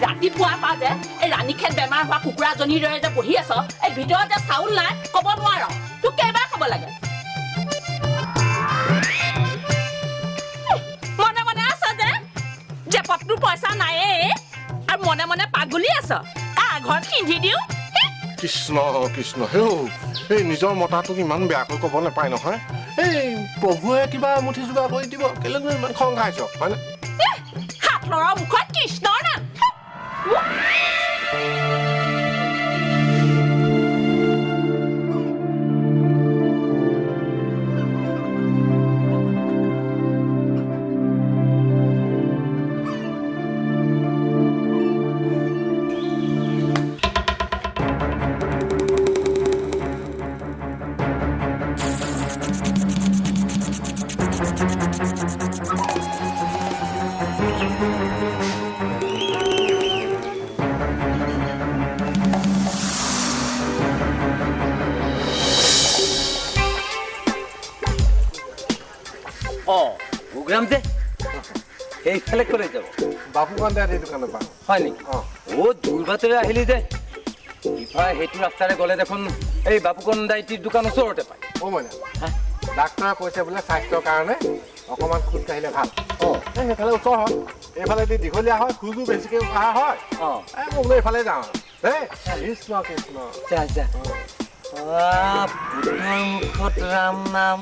ৰাতিপুৱাৰ পৰা যে এই ৰাণীক্ষেত বেমাৰ হোৱা কুকুৰাজনীৰ দৰে যে বহি আছ এই ভিতৰত যে চাউল নাই ক'ব নোৱাৰ তোক কেইবাৰ ক'ব লাগে মনে মনে আছ যে পত্ৰু পইচা নাইয়ে আৰু মনে মনে পাগলি আছ ঘৰত কিন্ধি দিওঁ কৃষ্ণ কৃষ্ণ হেও এই নিজৰ মতাটোক ইমান বেয়াকৈ ক'ব নাপায় নহয় এই প্ৰভুৱে কিবা মুঠি যোগাৰ কৰি দিব কেলে ইমান খং খাইছ হয়নে হাত লৰা মুখত কৃষ্ণৰ নাম program যে এই ফেলে কৰে যাব বাপু কান্দাৰ এই দোকানৰ পৰা হয় নেকি ও দূৰবাটৰে আহিলি যে ইফা হেতু ৰাস্তাৰে গলে দেখোন এই বাপু কান্দাইটিৰ দোকান ওচৰতে পায় ও মইনা ডাক্তৰে কৈছে বোলে স্বাস্থ্যৰ কাৰণে অকমান খোজ কাঢ়িলে ভাল সেইফালে ওচৰ হয় এইফালে দি দীঘলীয়া হয় খোজো বেছিকৈ কাঢ়া হয় এই মই বোলে এইফালে যাওঁ দেই কৃষ্ণ কৃষ্ণ যা যা বুদ্ধৰ মুখত ৰাম নাম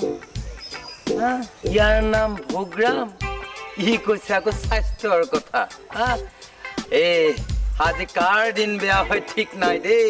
ইয়াৰ নাম ভোগৰাম ই কৈছে আকৌ স্বাস্থ্যৰ কথা এই আজি কাৰ দিন বেয়া হয় ঠিক নাই দেই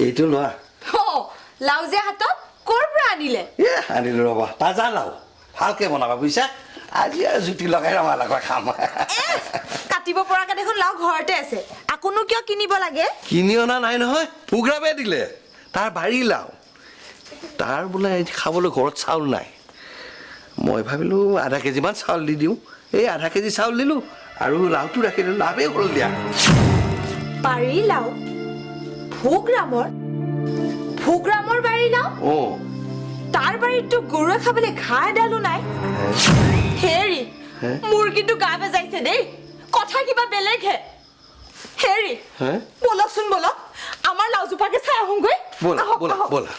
এইটো লোৱা লাও যে হাতত ক'ৰ পৰা আনিলে আনিলো ৰবা তাজা লাও ভালকে বনাবা বুজিছা আজি আৰু জুতি লগাই ৰঙালাও খাম কাটিব পৰাকে দেখোন লাও ঘৰতে আছে আকোনো কিয় কিনিব লাগে কিনি অনা নাই নহয় ভোগৰামে দিলে তাৰ বাৰী লাও তাৰ বোলে খাবলৈ ঘৰত চাউল নাই মই ভাবিলো আধা কেজিমান চাউল দি দিওঁ এই আধা কেজি চাউল দিলো আৰু লাওটো ৰাখিলো লাভেই হ'ল দিয়া বাৰী লাও ভোগৰামৰ বাৰী লাও তাৰ বাৰীতো গৰুৱে খাবলৈ ঘাঁহ এডালো নাই হেৰি মোৰ কিন্তু গা বেজাইছে দেই কথা কিবা বেলেগ হে হেৰি বলকচোন বলক আমাৰ লাওজোপাকে চাই আহোঁগৈ ব'লা ব'লা ব'লা